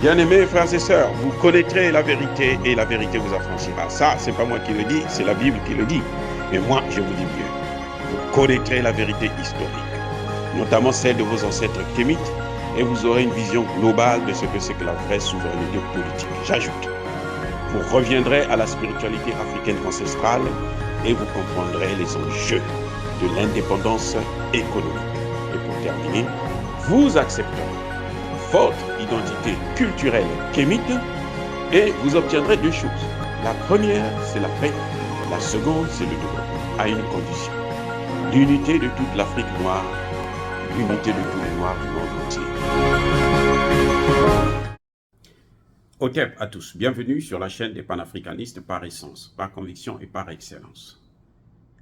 Bien-aimés frères et sœurs, vous connaîtrez la vérité et la vérité vous affranchira. Ça, c'est pas moi qui le dis, c'est la Bible qui le dit. Mais moi, je vous dis mieux. Vous connaîtrez la vérité historique, notamment celle de vos ancêtres kémites, et vous aurez une vision globale de ce que c'est que la vraie souveraineté politique. J'ajoute, vous reviendrez à la spiritualité africaine ancestrale et vous comprendrez les enjeux de l'indépendance économique. Et pour terminer, vous accepterez votre identité culturelle kémite et vous obtiendrez deux choses. La première, c'est la paix. La seconde, c'est le développement, à une condition. L'unité de toute l'Afrique noire, l'unité de tous les Noirs du monde entier. Otep à tous, bienvenue sur la chaîne des panafricanistes par essence, par conviction et par excellence.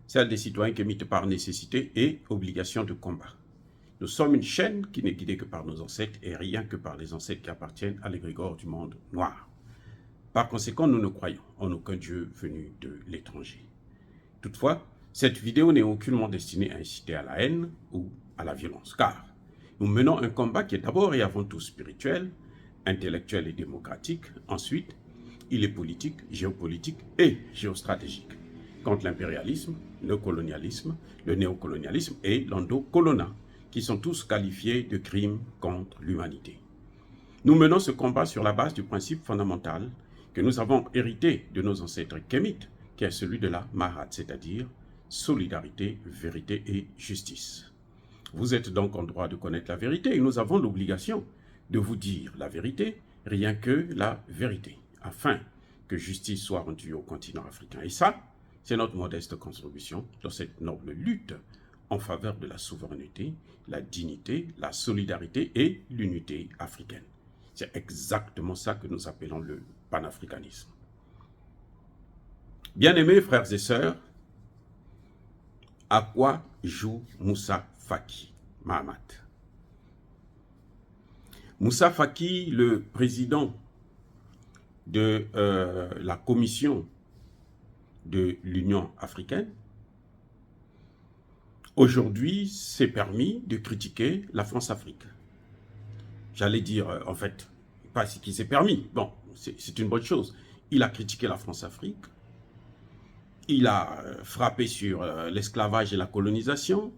Celle des citoyens kémites par nécessité et obligation de combat. Nous sommes une chaîne qui n'est guidée que par nos ancêtres et rien que par les ancêtres qui appartiennent à l'égrégore du monde noir. Par conséquent, nous ne croyons en aucun Dieu venu de l'étranger. Toutefois, cette vidéo n'est aucunement destinée à inciter à la haine ou à la violence, car nous menons un combat qui est d'abord et avant tout spirituel, intellectuel et démocratique. Ensuite, il est politique, géopolitique et géostratégique, contre l'impérialisme, le colonialisme, le néocolonialisme et l'endocolonat, qui sont tous qualifiés de crimes contre l'humanité. Nous menons ce combat sur la base du principe fondamental que nous avons hérité de nos ancêtres kémites, qui est celui de la Mahat, c'est-à-dire solidarité, vérité et justice. Vous êtes donc en droit de connaître la vérité et nous avons l'obligation de vous dire la vérité, rien que la vérité, afin que justice soit rendue au continent africain. Et ça, c'est notre modeste contribution dans cette noble lutte en faveur de la souveraineté, la dignité, la solidarité et l'unité africaine. C'est exactement ça que nous appelons le panafricanisme. Bien-aimés frères et sœurs, à quoi joue Moussa Faki Mahamat? Moussa Faki, le président de la commission de l'Union africaine, aujourd'hui s'est permis de critiquer la France-Afrique. J'allais dire, en fait, pas ce qui s'est permis. Bon, c'est une bonne chose. Il a critiqué la France-Afrique. Il a frappé sur l'esclavage et la colonisation,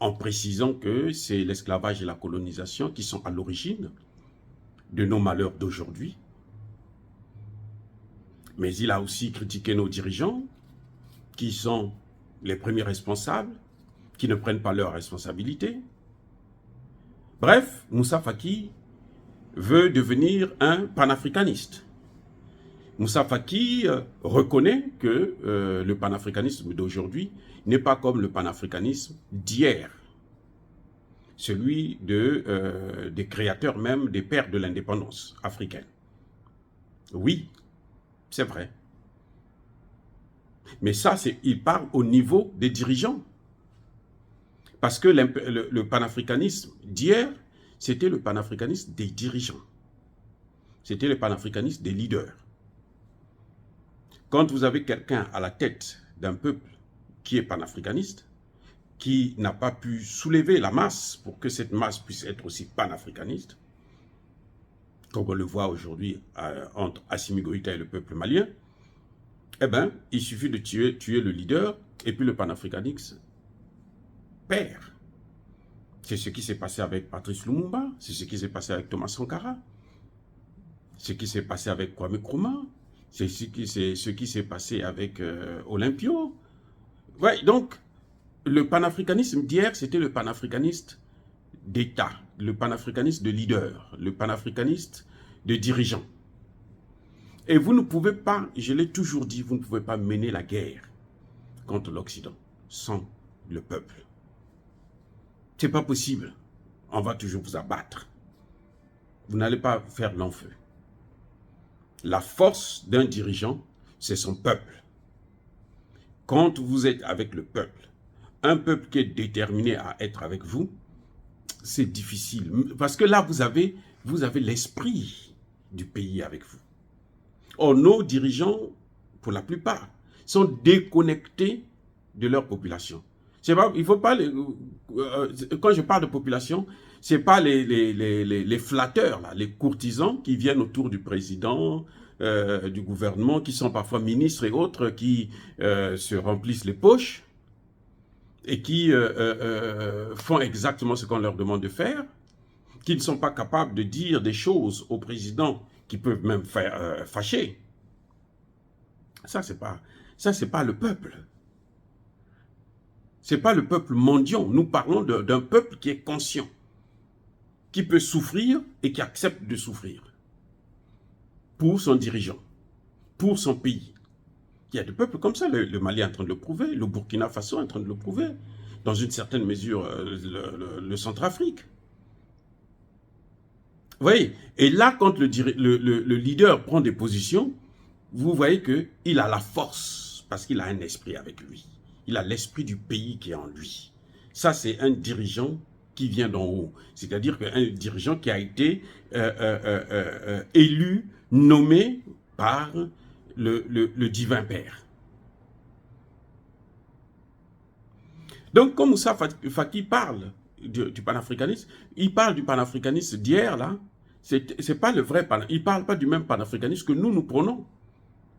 en précisant que c'est l'esclavage et la colonisation qui sont à l'origine de nos malheurs d'aujourd'hui. Mais il a aussi critiqué nos dirigeants, qui sont les premiers responsables, qui ne prennent pas leurs responsabilités. Bref, Moussa Faki veut devenir un panafricaniste. Moussa Faki reconnaît que le panafricanisme d'aujourd'hui n'est pas comme le panafricanisme d'hier, celui des créateurs même, des pères de l'indépendance africaine. Oui, c'est vrai. Mais ça, il parle au niveau des dirigeants. Parce que le panafricanisme d'hier, c'était le panafricanisme des dirigeants. C'était le panafricanisme des leaders. Quand vous avez quelqu'un à la tête d'un peuple qui est panafricaniste, qui n'a pas pu soulever la masse pour que cette masse puisse être aussi panafricaniste, comme on le voit aujourd'hui entre Assimi Goïta et le peuple malien, eh bien, il suffit de tuer le leader et puis le panafricanisme perd. C'est ce qui s'est passé avec Patrice Lumumba, c'est ce qui s'est passé avec Thomas Sankara, ce qui s'est passé avec Kwame Nkrumah, c'est ce qui s'est passé avec Olympio. Ouais, donc, le panafricanisme d'hier, c'était le panafricaniste d'État, le panafricaniste de leader, le panafricaniste de dirigeant. Et vous ne pouvez pas, je l'ai toujours dit, vous ne pouvez pas mener la guerre contre l'Occident sans le peuple. C'est pas possible. On va toujours vous abattre. Vous n'allez pas faire long feu. La force d'un dirigeant, c'est son peuple. Quand vous êtes avec le peuple, un peuple qui est déterminé à être avec vous, c'est difficile. Parce que là, vous avez l'esprit du pays avec vous. Or, nos dirigeants, pour la plupart, sont déconnectés de leur population. Pas, il faut pas quand je parle de population, c'est pas les flatteurs, là, les courtisans qui viennent autour du président, du gouvernement, qui sont parfois ministres et autres, qui se remplissent les poches et qui font exactement ce qu'on leur demande de faire, qui ne sont pas capables de dire des choses au président qui peuvent même faire fâcher. Ça, c'est pas le peuple. Ce n'est pas le peuple mendiant. Nous parlons d'un peuple qui est conscient, qui peut souffrir et qui accepte de souffrir pour son dirigeant, pour son pays. Il y a des peuples comme ça. Le Mali est en train de le prouver, le Burkina Faso est en train de le prouver, dans une certaine mesure, le Centrafrique. Vous voyez, et là, quand le leader prend des positions, vous voyez qu'il a la force, parce qu'il a un esprit avec lui. Il a l'esprit du pays qui est en lui. Ça, c'est un dirigeant qui vient d'en haut. C'est-à-dire qu'un dirigeant qui a été élu, nommé par le divin Père. Donc, comme Moussa Faki parle du panafricanisme, il parle du panafricanisme d'hier, là. C'est pas le vrai panafricanisme. Il ne parle pas du même panafricanisme que nous prenons.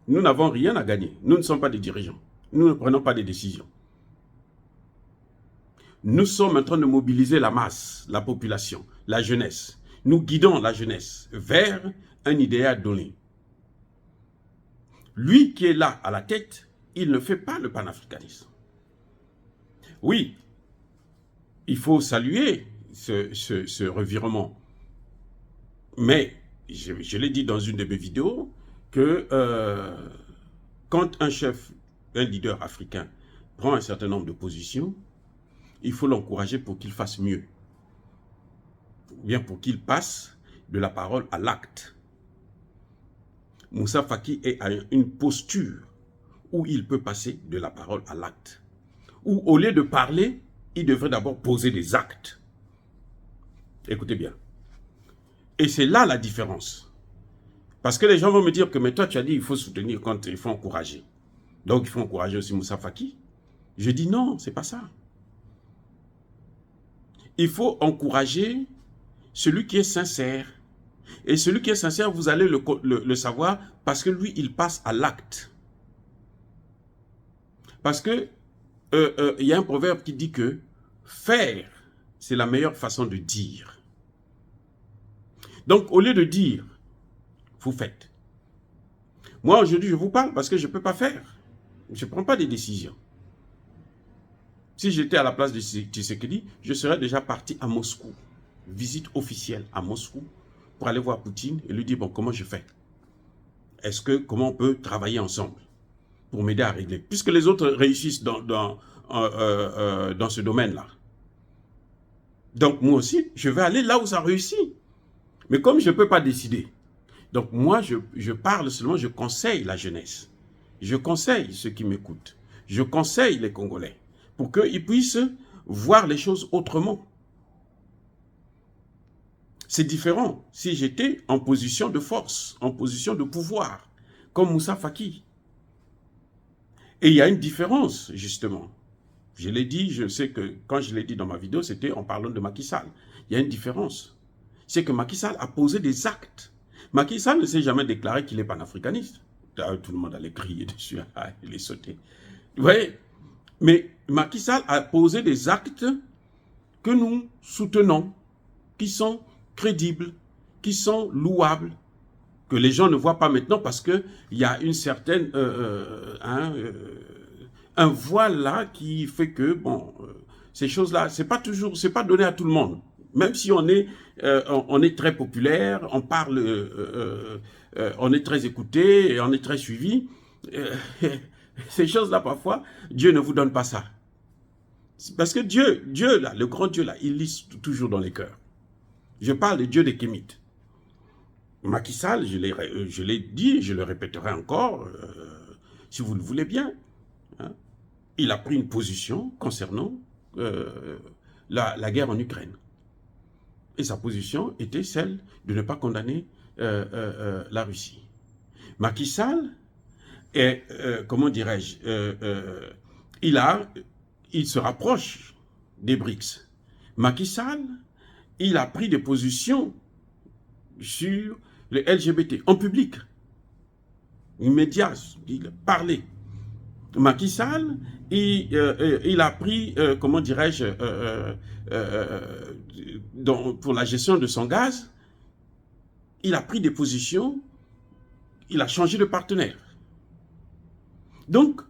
Nous n'avons rien à gagner. Nous ne sommes pas des dirigeants. Nous ne prenons pas des décisions. Nous sommes en train de mobiliser la masse, la population, la jeunesse. Nous guidons la jeunesse vers un idéal donné. Lui qui est là à la tête, il ne fait pas le panafricanisme. Oui, il faut saluer ce revirement. Mais, je l'ai dit dans une de mes vidéos, que quand un chef, un leader africain prend un certain nombre de positions, il faut l'encourager pour qu'il fasse mieux. Ou bien pour qu'il passe de la parole à l'acte. Moussa Faki est à une posture où il peut passer de la parole à l'acte. Où au lieu de parler, il devrait d'abord poser des actes. Écoutez bien. Et c'est là la différence. Parce que les gens vont me dire que mais toi tu as dit il faut soutenir quand il faut encourager. Donc il faut encourager aussi Moussa Faki. Je dis non, c'est pas ça. Il faut encourager celui qui est sincère. Et celui qui est sincère, vous allez le savoir parce que lui, il passe à l'acte. Parce que il y a un proverbe qui dit que faire, c'est la meilleure façon de dire. Donc, au lieu de dire, vous faites. Moi, aujourd'hui, je vous parle parce que je ne peux pas faire. Je ne prends pas des décisions. Si j'étais à la place de Tshisekedi, je serais déjà parti à Moscou. Visite officielle à Moscou pour aller voir Poutine et lui dire, bon, comment je fais? Comment on peut travailler ensemble pour m'aider à régler? Puisque les autres réussissent dans ce domaine-là. Donc, moi aussi, je vais aller là où ça réussit. Mais comme je ne peux pas décider, donc moi, je parle seulement, je conseille la jeunesse. Je conseille ceux qui m'écoutent. Je conseille les Congolais pour qu'ils puissent voir les choses autrement. C'est différent si j'étais en position de force, en position de pouvoir, comme Moussa Faki. Et il y a une différence, justement. Je l'ai dit, je sais que quand je l'ai dit dans ma vidéo, c'était en parlant de Macky Sall. Il y a une différence. C'est que Macky Sall a posé des actes. Macky Sall ne s'est jamais déclaré qu'il est panafricaniste. Tout le monde allait crier dessus, il est sauté. Vous voyez? Mais Macky Sall a posé des actes que nous soutenons, qui sont crédibles, qui sont louables, que les gens ne voient pas maintenant parce qu'il y a une certaine... un voile là qui fait que, bon, ces choses-là, c'est pas donné à tout le monde. Même si on est très populaire, on parle, on est très écouté, et on est très suivi, ces choses-là, parfois, Dieu ne vous donne pas ça. Parce que Dieu là, le grand Dieu là, il lit toujours dans les cœurs. Je parle de Dieu des Kémites. Macky Sall, je l'ai dit, je le répéterai encore, si vous le voulez bien. Hein, il a pris une position concernant la guerre en Ukraine. Et sa position était celle de ne pas condamner la Russie. Macky Sall est, comment dirais-je, il se rapproche des BRICS. Macky Sall, il a pris des positions sur les LGBT en public. Les médias, il a parlé. Macky Sall, il a pris, comment dirais-je, pour la gestion de son gaz, il a pris des positions, il a changé de partenaire. Donc,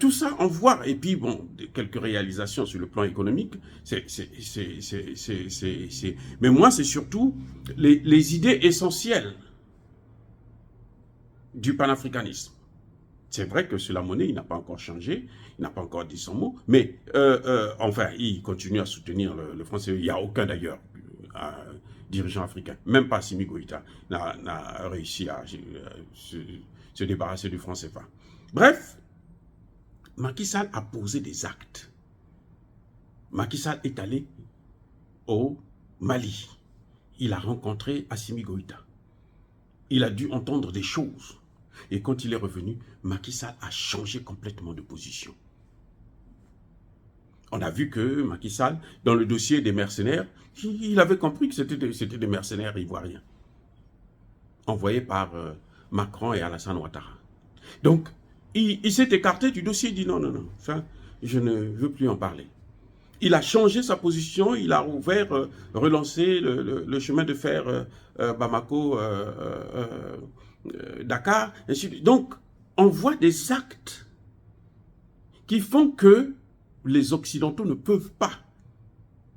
tout ça, on voit, et puis bon, quelques réalisations sur le plan économique, mais moi, c'est surtout les idées essentielles du panafricanisme. C'est vrai que sur la monnaie, il n'a pas encore changé, il n'a pas encore dit son mot, mais enfin, il continue à soutenir le français. Il n'y a aucun d'ailleurs dirigeant africain, même pas Assimi Goïta, n'a réussi à se débarrasser du franc CFA. Bref, Macky Sall a posé des actes. Macky Sall est allé au Mali. Il a rencontré Assimi Goïta. Il a dû entendre des choses. Et quand il est revenu, Macky Sall a changé complètement de position. On a vu que Macky Sall, dans le dossier des mercenaires, il avait compris que c'était des mercenaires ivoiriens, envoyés par Macron et Alassane Ouattara. Donc, il s'est écarté du dossier, il dit non, ça, je ne veux plus en parler. Il a changé sa position, il a ouvert, relancé le chemin de fer Bamako, Dakar, ainsi de suite. Donc, on voit des actes qui font que les Occidentaux ne peuvent pas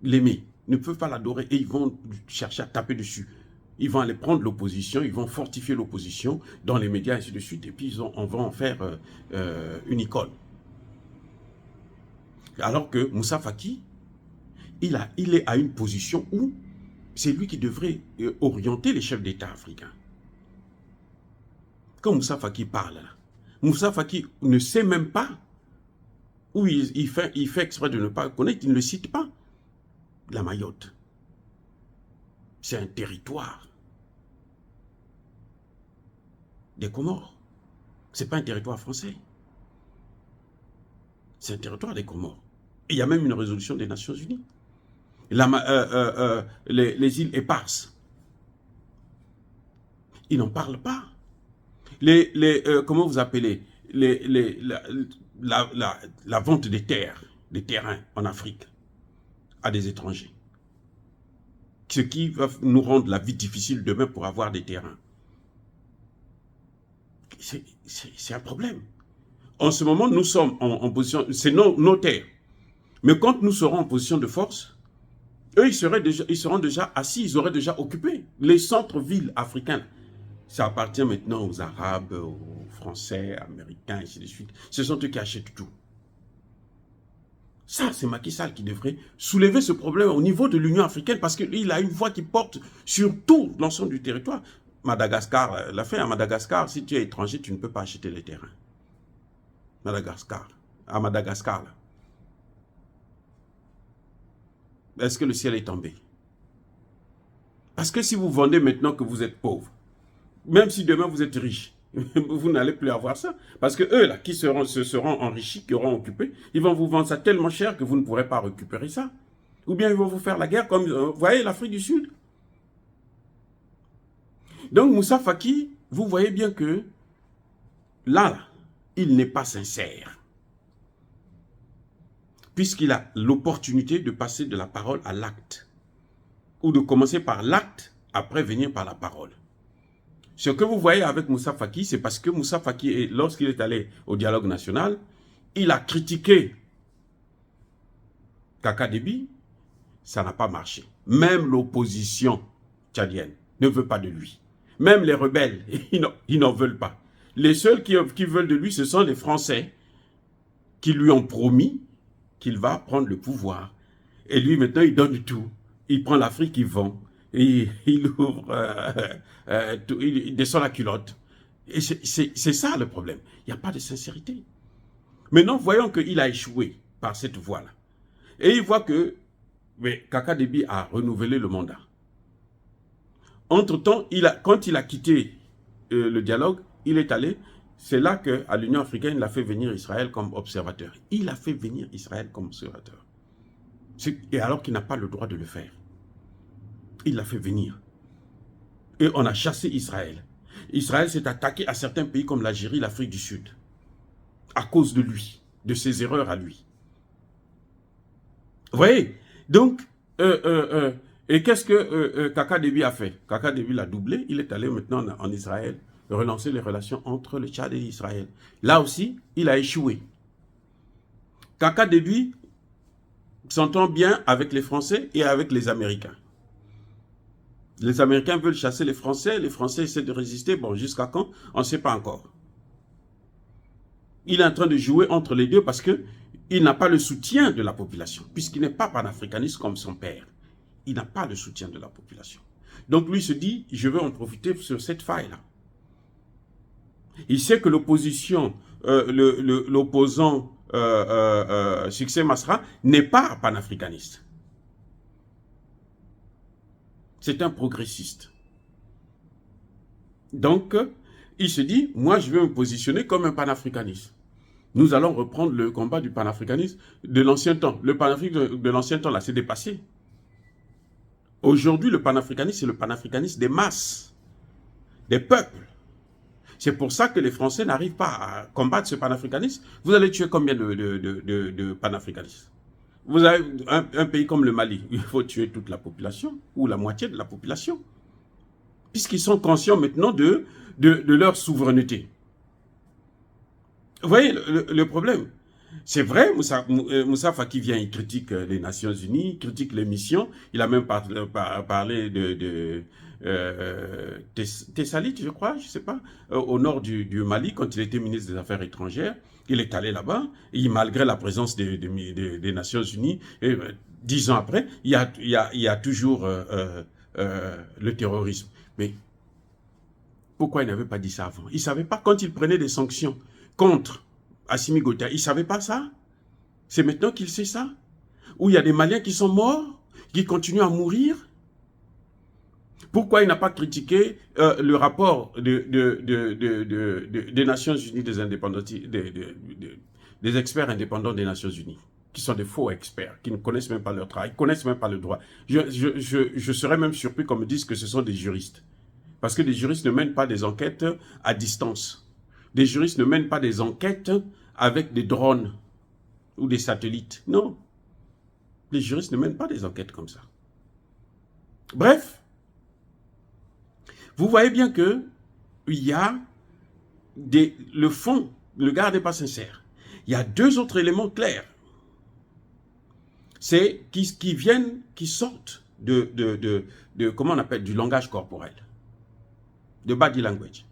l'aimer, ne peuvent pas l'adorer, et ils vont chercher à taper dessus. Ils vont aller prendre l'opposition, ils vont fortifier l'opposition dans les médias, ainsi de suite, et puis on va en faire une icône. Alors que Moussa Faki, il est à une position où c'est lui qui devrait orienter les chefs d'État africains. Quand Moussa Faki parle, là, Moussa Faki ne sait même pas, ou il fait exprès de ne pas connaître, il ne le cite pas, la Mayotte. C'est un territoire des Comores. Ce n'est pas un territoire français. C'est un territoire des Comores. Et il y a même une résolution des Nations Unies. Les îles éparses. Ils n'en parlent pas. Comment vous appelez la vente des terrains en Afrique à des étrangers. Ce qui va nous rendre la vie difficile demain pour avoir des terrains. C'est un problème. En ce moment, nous sommes en position, c'est nos terres. Mais quand nous serons en position de force, eux, ils seront déjà assis, ils auraient déjà occupé les centres-villes africains. Ça appartient maintenant aux Arabes, aux Français, Américains, ainsi de suite. Ce sont eux qui achètent tout. Ça, c'est Macky Sall qui devrait soulever ce problème au niveau de l'Union africaine parce qu'il a une voix qui porte sur tout l'ensemble du territoire. Madagascar l'a fait. À Madagascar, si tu es étranger, tu ne peux pas acheter les terrains. Madagascar. À Madagascar, là. Est-ce que le ciel est tombé? Parce que si vous vendez maintenant que vous êtes pauvre, même si demain vous êtes riche, vous n'allez plus avoir ça. Parce que eux, là, qui se seront enrichis, qui auront occupé, ils vont vous vendre ça tellement cher que vous ne pourrez pas récupérer ça. Ou bien ils vont vous faire la guerre comme, vous voyez, l'Afrique du Sud. Donc Moussa Faki, vous voyez bien que là, il n'est pas sincère. Puisqu'il a l'opportunité de passer de la parole à l'acte. Ou de commencer par l'acte, après venir par la parole. Ce que vous voyez avec Moussa Faki, c'est parce que Moussa Faki, lorsqu'il est allé au dialogue national, il a critiqué Kaka Déby, ça n'a pas marché. Même l'opposition tchadienne ne veut pas de lui. Même les rebelles, ils n'en veulent pas. Les seuls qui veulent de lui, ce sont les Français qui lui ont promis qu'il va prendre le pouvoir. Et lui, maintenant, il donne tout. Il prend l'Afrique, il vend. Et il ouvre, il descend la culotte. Et c'est ça le problème. Il n'y a pas de sincérité. Maintenant, voyons qu'il a échoué par cette voie-là. Et il voit que Kaka Déby a renouvelé le mandat. Entre-temps, quand il a quitté le dialogue, il est allé c'est là qu'à l'Union africaine, il a fait venir Israël comme observateur. Il a fait venir Israël comme observateur. Et alors qu'il n'a pas le droit de le faire. Il l'a fait venir. Et on a chassé Israël. Israël s'est attaqué à certains pays comme l'Algérie, l'Afrique du Sud. À cause de lui, de ses erreurs à lui. Vous voyez? Donc, et qu'est-ce que Kaka Déby a fait? Kaka Déby l'a doublé. Il est allé maintenant en Israël relancer les relations entre le Tchad et Israël. Là aussi, il a échoué. Kaka Déby s'entend bien avec les Français et avec les Américains. Les Américains veulent chasser les Français essaient de résister. Bon, jusqu'à quand? On ne sait pas encore. Il est en train de jouer entre les deux parce qu'il n'a pas le soutien de la population, puisqu'il n'est pas panafricaniste comme son père. Il n'a pas le soutien de la population. Donc lui se dit, je veux en profiter sur cette faille-là. Il sait que l'opposition, l'opposant Succès Masra n'est pas panafricaniste. C'est un progressiste. Donc, il se dit, moi je veux me positionner comme un panafricaniste. Nous allons reprendre le combat du panafricanisme de l'ancien temps. Le panafricanisme de l'ancien temps, là, c'est dépassé. Aujourd'hui, le panafricanisme, c'est le panafricanisme des masses, des peuples. C'est pour ça que les Français n'arrivent pas à combattre ce panafricanisme. Vous allez tuer combien de panafricanistes? Vous avez un pays comme le Mali, il faut tuer toute la population, ou la moitié de la population, puisqu'ils sont conscients maintenant de leur souveraineté. Vous voyez le problème? C'est vrai, Moussa Faki vient, il critique les Nations Unies, il critique les missions. Il a même parlé de Thessalite, je crois, je ne sais pas, au nord du Mali, quand il était ministre des Affaires étrangères. Il est allé là-bas, et malgré la présence des Nations Unies, et 10 ans après, il y a toujours le terrorisme. Mais pourquoi il n'avait pas dit ça avant? Il ne savait pas, quand il prenait des sanctions contre Assimi Goïta, il ne savait pas ça. C'est maintenant qu'il sait ça. Où il y a des Maliens qui sont morts, qui continuent à mourir. Pourquoi il n'a pas critiqué le rapport des Nations Unies, des indépendantistes, des experts indépendants des Nations Unies, qui sont des faux experts, qui ne connaissent même pas leur travail, qui ne connaissent même pas le droit. Je serais même surpris qu'on me dise que ce sont des juristes. Parce que des juristes ne mènent pas des enquêtes à distance. Des juristes ne mènent pas des enquêtes avec des drones ou des satellites. Non. Les juristes ne mènent pas des enquêtes comme ça. Bref, vous voyez bien que il y a le fond, le gars n'est pas sincère. Il y a deux autres éléments clairs. C'est qui sortent comment on appelle, du langage corporel, de body language.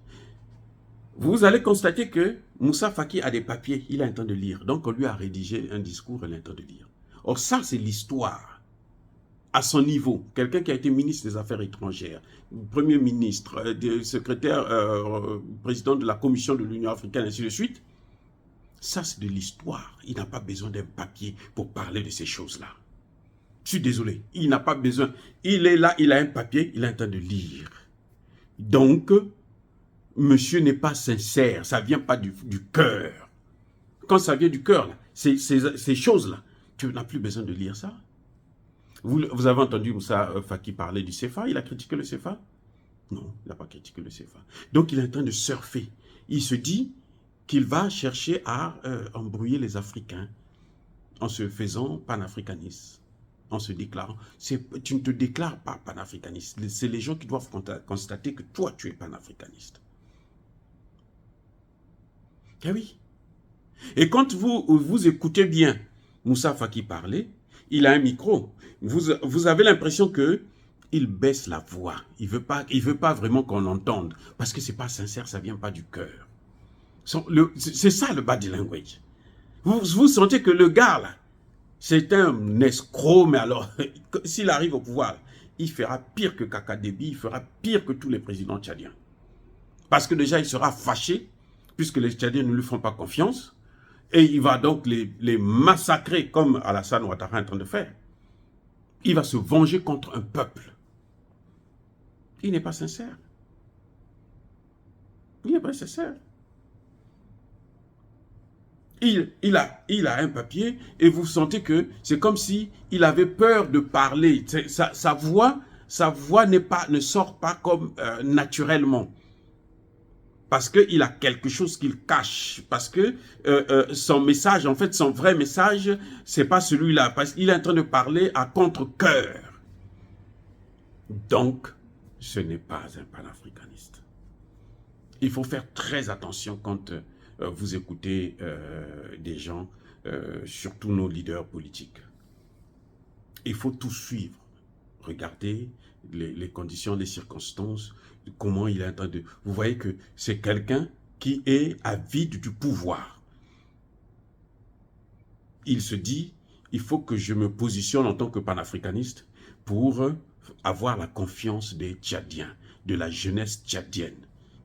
Vous allez constater que Moussa Faki a des papiers, il est en train de lire. Donc on lui a rédigé un discours, il est en train de lire. Or ça, c'est l'histoire. À son niveau, quelqu'un qui a été ministre des Affaires étrangères, Premier ministre, secrétaire, président de la Commission de l'Union africaine, ainsi de suite. Ça, c'est de l'histoire. Il n'a pas besoin d'un papier pour parler de ces choses-là. Je suis désolé, il n'a pas besoin. Il est là, il a un papier, il est en train de lire. Donc, monsieur n'est pas sincère, ça ne vient pas du cœur. Quand ça vient du cœur, là, ces choses-là, tu n'as plus besoin de lire ça. Vous avez entendu Moussa Faki parler du CFA, il a critiqué le CFA? Non, il n'a pas critiqué le CFA. Donc il est en train de surfer. Il se dit qu'il va chercher à embrouiller les Africains en se faisant panafricaniste, en se déclarant. Tu ne te déclares pas panafricaniste, c'est les gens qui doivent constater que toi tu es panafricaniste. Eh oui. Et quand vous écoutez bien Moussa Faki parler, il a un micro. Vous avez l'impression qu'il baisse la voix. Il veut pas vraiment qu'on entende. Parce que ce n'est pas sincère, ça ne vient pas du cœur. C'est ça le body language. Vous sentez que le gars là, c'est un escroc, mais alors, s'il arrive au pouvoir, il fera pire que Kaka Déby, il fera pire que tous les présidents tchadiens. Parce que déjà, il sera fâché, puisque les Tchadiens ne lui font pas confiance. Et il va donc les massacrer comme Alassane Ouattara est en train de faire. Il va se venger contre un peuple. Il n'est pas sincère. Il n'est pas sincère. il a un papier et vous sentez que c'est comme si il avait peur de parler. Sa voix ne sort pas comme naturellement. Parce qu'il a quelque chose qu'il cache. Parce que son message, en fait, son vrai message, c'est pas celui-là. Parce qu'il est en train de parler à contre-cœur. Donc, ce n'est pas un panafricaniste. Il faut faire très attention quand vous écoutez des gens, surtout nos leaders politiques. Il faut tout suivre. Regardez les conditions, les circonstances, comment il est en train de... Vous voyez que c'est quelqu'un qui est avide du pouvoir. Il se dit, il faut que je me positionne en tant que panafricaniste pour avoir la confiance des Tchadiens, de la jeunesse tchadienne,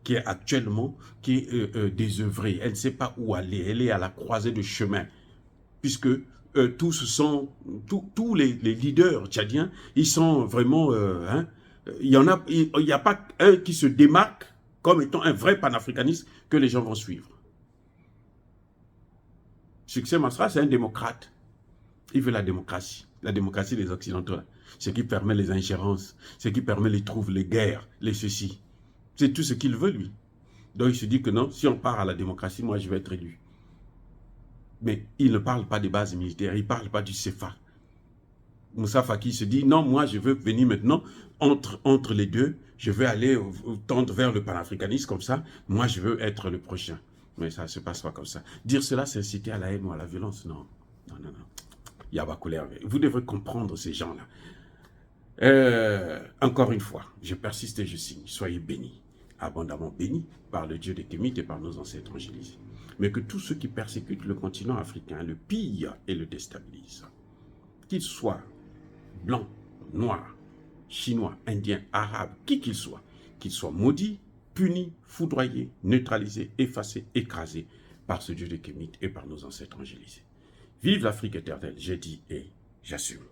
qui est actuellement désœuvrée. Elle ne sait pas où aller, elle est à la croisée de chemin, puisque tous les leaders tchadiens, ils sont vraiment... il n'y a pas un qui se démarque comme étant un vrai panafricaniste que les gens vont suivre. Succès Masra, c'est un démocrate. Il veut la démocratie des Occidentaux. Ce qui permet les ingérences, ce qui permet les troubles, les guerres, les ceci. C'est tout ce qu'il veut, lui. Donc il se dit que non, si on part à la démocratie, moi je vais être élu. Mais il ne parle pas des bases militaires, il ne parle pas du CFA. Moussa Faki se dit, non, moi je veux venir maintenant entre les deux, je veux aller tendre vers le panafricanisme comme ça, moi je veux être le prochain. Mais ça ne se passe pas comme ça. Dire cela, c'est inciter à la haine ou à la violence, non. Non, non, non. Yabakoulé, vous devrez comprendre ces gens-là. Encore une fois, je persiste et je signe, soyez bénis, abondamment bénis par le Dieu des Kémites et par nos ancêtres angélisés. Mais que tous ceux qui persécutent le continent africain le pillent et le déstabilisent. Qu'ils soient blancs, noirs, chinois, indiens, arabes, qui qu'ils soient maudits, punis, foudroyés, neutralisés, effacés, écrasés par ce Dieu des Kémites et par nos ancêtres angélisés. Vive l'Afrique éternelle, j'ai dit et j'assume.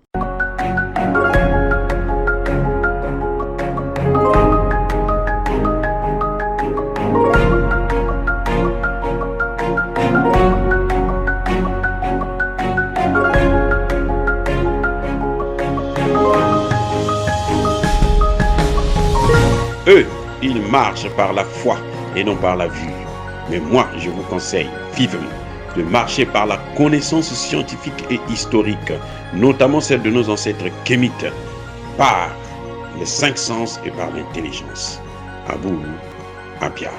Eux, ils marchent par la foi et non par la vue. Mais moi, je vous conseille vivement de marcher par la connaissance scientifique et historique, notamment celle de nos ancêtres kémites, par les 5 sens et par l'intelligence. Abou Abia.